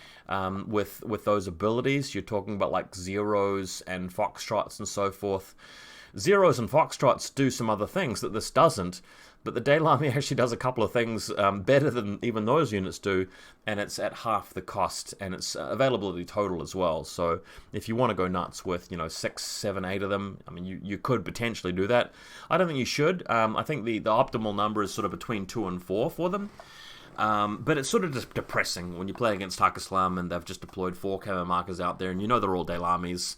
A: with those abilities. You're talking about like zeros and foxtrots and so forth. Zeros and foxtrots do some other things that this doesn't, but the Dail Army actually does a couple of things better than even those units do, and it's at half the cost, and it's availability total as well. So if you want to go nuts with, 6, 7, 8 of them, I mean, you could potentially do that. I don't think you should. I think the optimal number is sort of between 2 and 4 for them. But it's sort of just depressing when you play against Hakaslam and they've just deployed 4 camo markers out there, and they're all Dail Armies.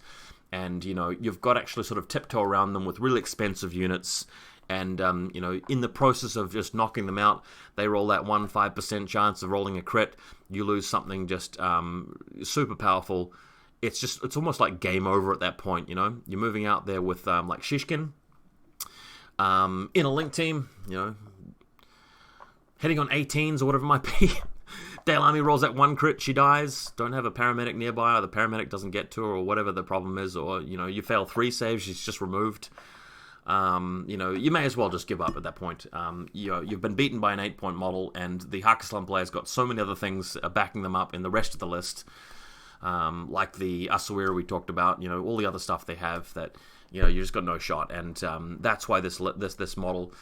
A: And, you've got to actually sort of tiptoe around them with really expensive units. And, in the process of just knocking them out, they roll that 1-5% chance of rolling a crit. You lose something just super powerful. It's almost like game over at that point, You're moving out there with, like, Shishkin in a link team, heading on 18s or whatever it might be. Dail Army rolls that 1 crit, she dies. Don't have a paramedic nearby, or the paramedic doesn't get to her, or whatever the problem is, or, you fail 3 saves, she's just removed. You may as well just give up at that point. You've been beaten by an 8-point model, and the Hakaslam player's got so many other things backing them up in the rest of the list, like the Asawira we talked about, all the other stuff they have that, you just got no shot, and that's why this model...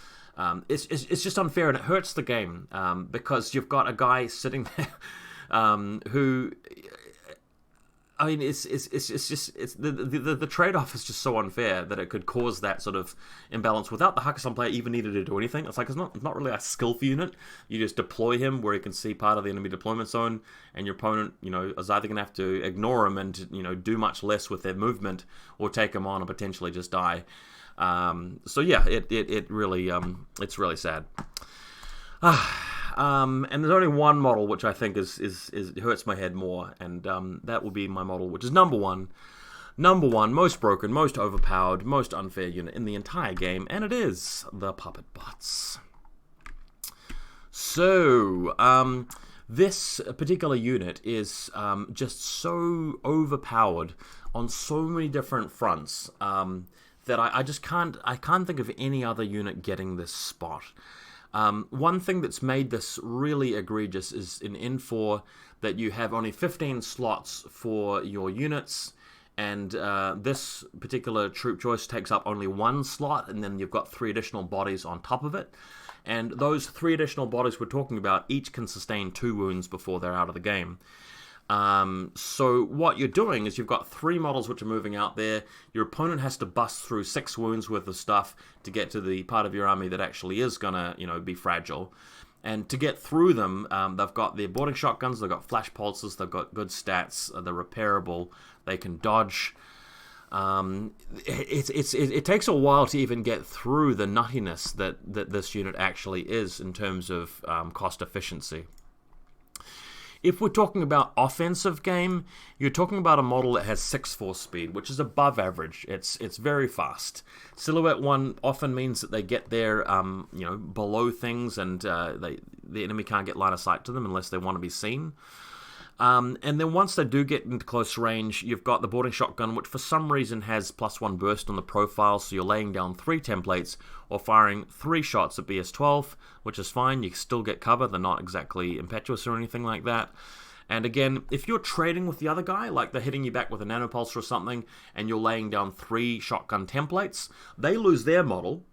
A: It's just unfair, and it hurts the game because you've got a guy sitting there who, I mean, the trade-off is just so unfair that it could cause that sort of imbalance without the Hakaslam player even needing to do anything. It's like it's not really a skillful unit. You just deploy him where he can see part of the enemy deployment zone, and your opponent, is either going to have to ignore him and do much less with their movement, or take him on and potentially just die. So yeah, it really it's really sad. And there's only one model which I think is hurts my head more, and that will be my model, which is number one, most broken, most overpowered, most unfair unit in the entire game, and it is the Puppet Bots. So this particular unit is just so overpowered on so many different fronts. That I just can't think of any other unit getting this spot. One thing that's made this really egregious is in N4 that you have only 15 slots for your units, and this particular troop choice takes up only 1 slot, and then you've got 3 additional bodies on top of it. And those 3 additional bodies we're talking about each can sustain 2 wounds before they're out of the game. So what you're doing is you've got 3 models which are moving out there. Your opponent has to bust through 6 wounds worth of stuff to get to the part of your army that actually is gonna, be fragile. And to get through them, they've got their boarding shotguns, they've got flash pulses, they've got good stats, they're repairable, they can dodge. It takes a while to even get through the nuttiness that this unit actually is in terms of cost efficiency. If we're talking about offensive game, you're talking about a model that has 6 force speed, which is above average. It's very fast. Silhouette 1 often means that they get there, below things, and the enemy can't get line of sight to them unless they want to be seen. And then once they do get into close range, you've got the boarding shotgun, which for some reason has +1 burst on the profile, so you're laying down 3 templates or firing 3 shots at BS-12, which is fine. You still get cover. They're not exactly impetuous or anything like that. And again, if you're trading with the other guy, like they're hitting you back with a nanopulser or something, and you're laying down 3 shotgun templates, they lose their model,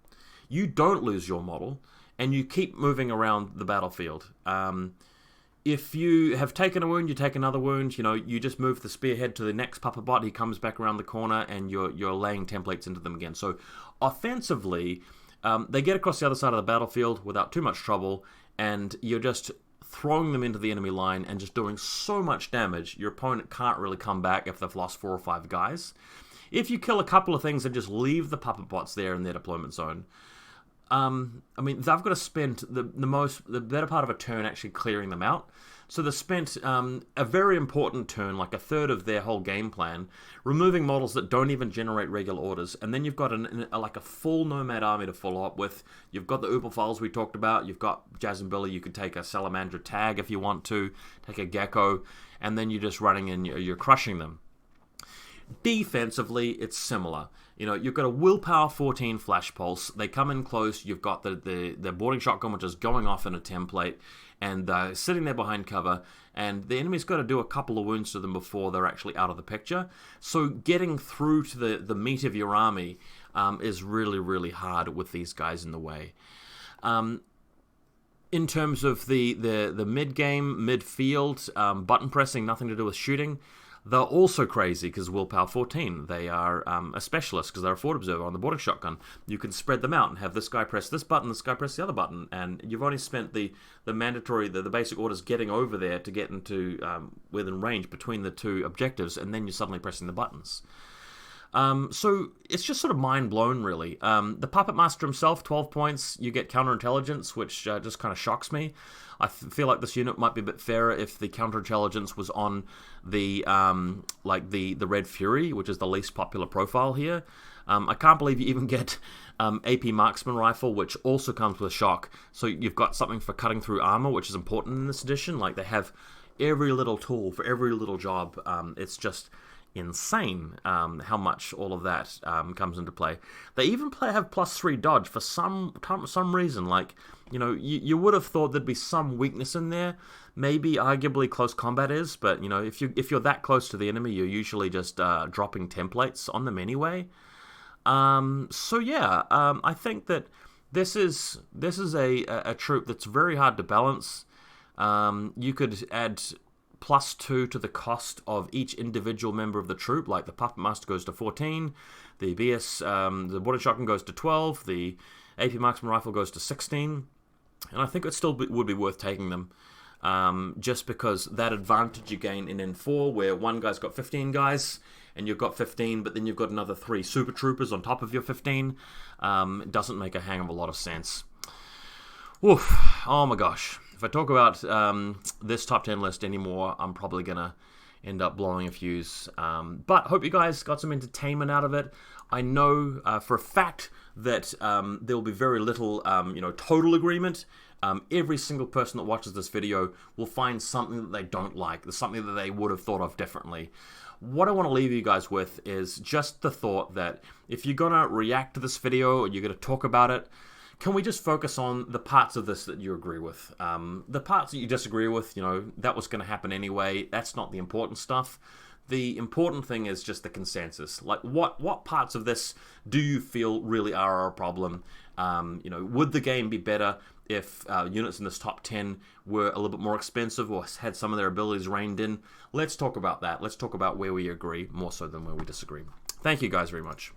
A: you don't lose your model, and you keep moving around the battlefield. If you have taken a wound, you take another wound, you just move the spearhead to the next Puppet Bot, he comes back around the corner, and you're laying templates into them again. So offensively, they get across the other side of the battlefield without too much trouble, and you're just throwing them into the enemy line and just doing so much damage, your opponent can't really come back if they've lost 4 or 5 guys. If you kill a couple of things and just leave the Puppet Bots there in their deployment zone, they've got to spend the better part of a turn actually clearing them out. So they spent a very important turn, like a third of their whole game plan, removing models that don't even generate regular orders. And then you've got a full Nomad army to follow up with. You've got the Uberfiles we talked about. You've got Jazz and Billy. You could take a Salamandra tag if you want to. Take a Gecko. And then you're just running and you're crushing them. Defensively, it's similar. You know, you've got a willpower 14 flash pulse. They come in close. You've got the boarding shotgun, which is going off in a template, and sitting there behind cover. And the enemy's got to do a couple of wounds to them before they're actually out of the picture. So getting through to the meat of your army is really, really hard with these guys in the way. In terms of the mid-game, mid-field, button pressing, nothing to do with shooting, they're also crazy because willpower 14. They are a specialist because they're a forward observer on the boarding shotgun. You can spread them out and have this guy press this button, this guy press the other button, and you've only spent the mandatory, the basic orders getting over there to get into within range between the two objectives, and then you're suddenly pressing the buttons. So it's just sort of mind blown, really. The Puppet Master himself, 12 points. You get counterintelligence, which just kind of shocks me. I feel like this unit might be a bit fairer if the counterintelligence was on the the Red Fury, which is the least popular profile here. I can't believe you even get AP Marksman Rifle, which also comes with shock. So you've got something for cutting through armor, which is important in this edition. Like, they have every little tool for every little job. It's just insane how much all of that comes into play. They even have +3 dodge for some reason. Like, you know, you would have thought there'd be some weakness in there. Maybe arguably close combat is, but you know, if you're that close to the enemy, you're usually just dropping templates on them anyway. So yeah, I think that this is a troop that's very hard to balance. You could add +2 to the cost of each individual member of the troop. Like, the Puppet Master goes to 14, the BS, the boarding shotgun goes to 12, the AP Marksman Rifle goes to 16, and I think it still would be worth taking them, just because that advantage you gain in N4, where one guy's got 15 guys, and you've got 15, but then you've got another 3 Super Troopers on top of your 15, it doesn't make a hang of a lot of sense. Oof, oh my gosh. If I talk about this top 10 list anymore, I'm probably going to end up blowing a fuse. But hope you guys got some entertainment out of it. I know for a fact that there will be very little total agreement. Every single person that watches this video will find something that they don't like. There's something that they would have thought of differently. What I want to leave you guys with is just the thought that if you're going to react to this video or you're going to talk about it, can we just focus on the parts of this that you agree with? The parts that you disagree with, you know, that was going to happen anyway. That's not the important stuff. The important thing is just the consensus. Like, what parts of this do you feel really are a problem? You know, would the game be better if units in this top 10 were a little bit more expensive or had some of their abilities reined in? Let's talk about that. Let's talk about where we agree more so than where we disagree. Thank you guys very much.